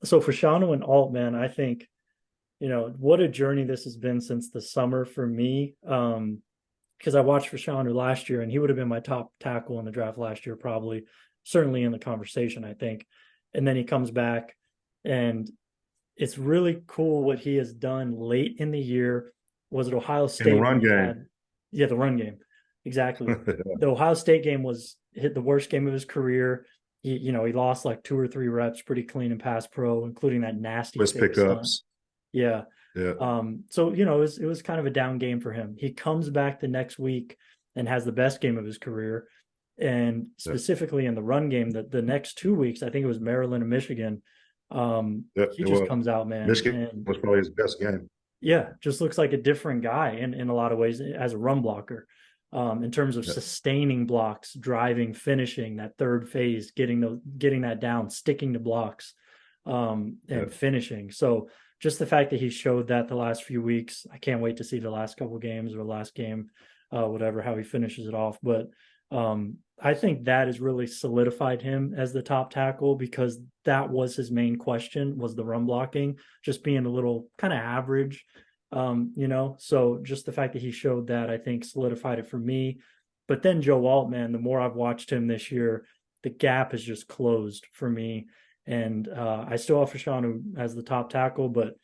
So for Fashanu and Alt, man, I think, what a journey this has been since the summer for me. Because I watched Fashanu last year and he would have been my top tackle in the draft last year, probably, certainly in the conversation, I think. And then he comes back and it's really cool what he has done late in the year. Was it Ohio In the State run when he game. had, yeah, the run game. Exactly. The Ohio State game was hit the worst game of his career. He lost like 2 or 3 reps pretty clean in pass pro, including that nasty With fake stunt. pickups. Yeah. Yeah. So it was kind of a down game for him. He comes back the next week and has the best game of his career. And Yeah. specifically in the run game, the next 2 weeks, I think it was Maryland and Michigan. Yeah. He It just was. comes out, man, Michigan and was probably his best game. yeah, just looks like a different guy in a lot of ways as a run blocker. In terms of Yeah. sustaining blocks, driving, finishing that third phase, getting that down, sticking to blocks, Yeah. and finishing. So just the fact that he showed that the last few weeks, I can't wait to see the last couple games or the last game, whatever, how he finishes it off. But I think that has really solidified him as the top tackle because that was his main question was the run blocking, just being a little kind of average. So just the fact that he showed that, I think, solidified it for me. But then Joe Altman, the more I've watched him this year, the gap has just closed for me. And I still have Fashanu as the top tackle, but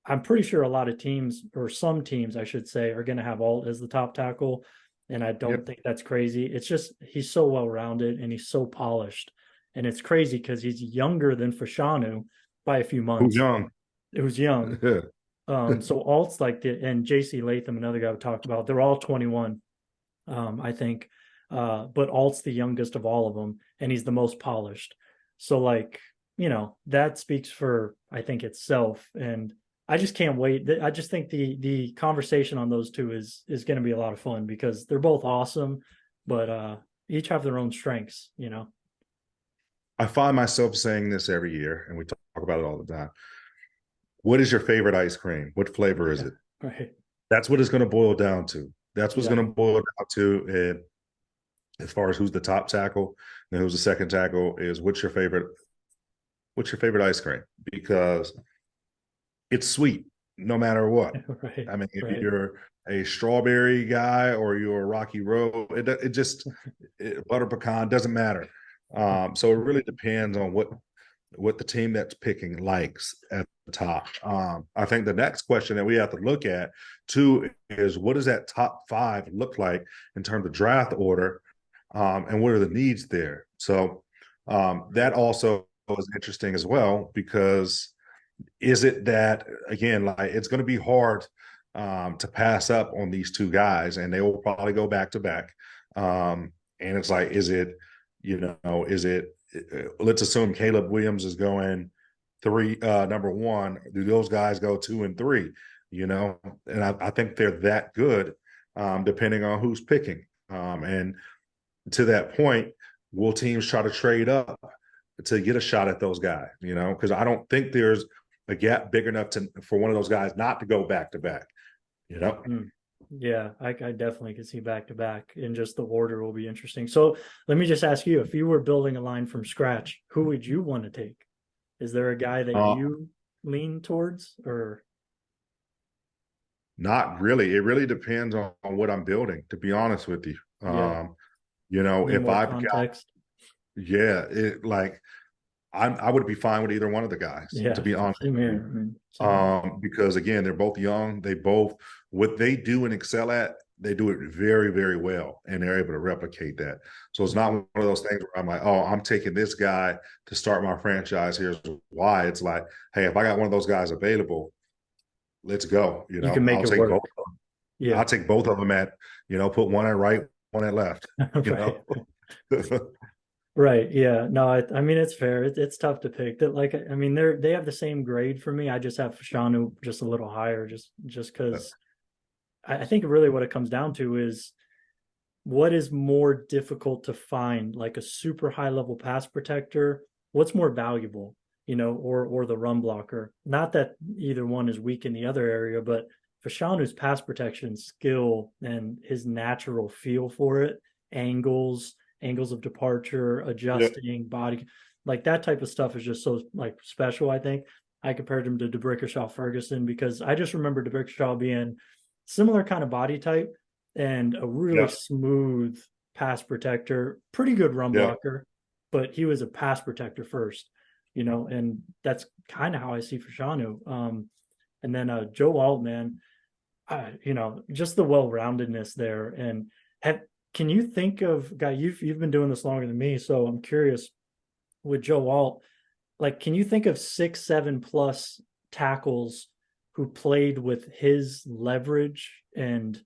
I'm pretty sure a lot of teams, or some teams, I should say, are going to have Alt as the top tackle. And I don't Yep. think that's crazy. It's just he's so well rounded and he's so polished. And it's crazy because he's younger than Fashanu by a few Who's months. young? It was young. Yeah. So Alt's like and JC Latham, another guy we talked about, they're all 21, I think. But Alt's the youngest of all of them, and he's the most polished. So like, that speaks for I think itself. And I just can't wait. I just think the conversation on those two is going to be a lot of fun because they're both awesome, but each have their own strengths. I find myself saying this every year, and we talk about it all the time. What is your favorite ice cream? What flavor is Yeah. it? Right. That's what it's going to boil down to. That's what's Yeah. going to boil down to. And as far as who's the top tackle and who's the second tackle is what's your favorite ice cream? Because it's sweet no matter what. Right. I mean, if Right. you're a strawberry guy or you're a Rocky Road, butter pecan doesn't matter. So it really depends on what the team that's picking likes at the top. I think the next question that we have to look at too is what does that top five look like in terms of draft order, and what are the needs there? So that also is interesting as well because is it that again like it's going to be hard to pass up on these two guys and they will probably go back to back, and it's like is it let's assume Caleb Williams is going three, number one, do those guys go two and three, and I think they're that good, depending on who's picking, and to that point will teams try to trade up to get a shot at those guys, because I don't think there's a gap big enough for one of those guys not to go back to back, you know. Mm. Yeah, I definitely could see back to back, and just the order will be interesting. So let me just ask you, if you were building a line from scratch, who would you want to take? Is there a guy that Uh, you lean towards, or Not really. It really depends on what I'm building, to be honest with you. yeah, need If more I've got, context? yeah, I would be fine with either one of the guys, to Yeah, be honest same with you. here. I mean, same here. Because again, they're both young. They both, what they do and excel at, they do it very, very well, and they're able to replicate that. So it's not Mhm. one of those things where I'm like, oh, I'm taking this guy to start my franchise. Here's why. It's like, hey, if I got one of those guys available, let's go. You can make it work. Yeah, I'll take both of them at, put one at right, one at left, you right. know. Right. Yeah. No, I mean it's fair. It's tough to pick. That like I mean they have the same grade for me. I just have Fashanu just a little higher, just because I think really what it comes down to is what is more difficult to find, like a super high level pass protector? What's more valuable, or the run blocker? Not that either one is weak in the other area, but Fashanu's pass protection skill and his natural feel for it, angles of departure, Yeah. adjusting body. Like that type of stuff is just so like special. I think I compared him to DeBrickashaw Ferguson because I just remember DeBrickashaw being similar kind of body type and a really Yeah, smooth pass protector, pretty good run yeah. blocker, but he was a pass protector first, you know, and that's kind of how I see Fashanu. And then Joe Altman, you know, just the well-roundedness there. And have, can you think of guy? You've been doing this longer than me, so I'm curious with Joe Alt. Like, can you think of 6, 7 plus tackles who played with his leverage and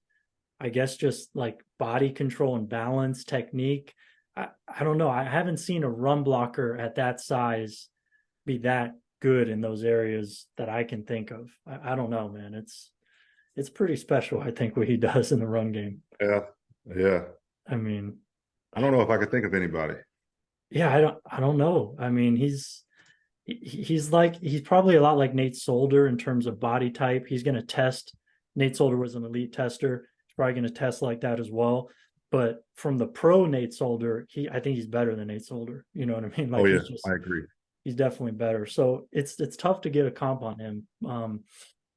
I guess just like body control and balance technique? I don't know. I haven't seen a run blocker at that size be that good in those areas that I can think of. I don't know, man. It's pretty special, I think, what he does in the run game. Yeah, yeah. I mean, I don't know if I could think of anybody. yeah, I don't know. I mean, he's like he's probably a lot like Nate Solder in terms of body type. He's going to test. Nate Solder was an elite tester. He's probably going to test like that as well. But from the pro Nate Solder, I think he's better than Nate Solder. You know what I mean? Oh Like yeah, I agree. he's definitely better. So it's tough to get a comp on him.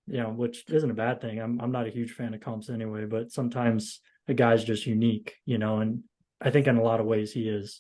You know, which isn't a bad thing. I'm not a huge fan of comps anyway, but sometimes a guy's just unique, you know, and I think in a lot of ways he is.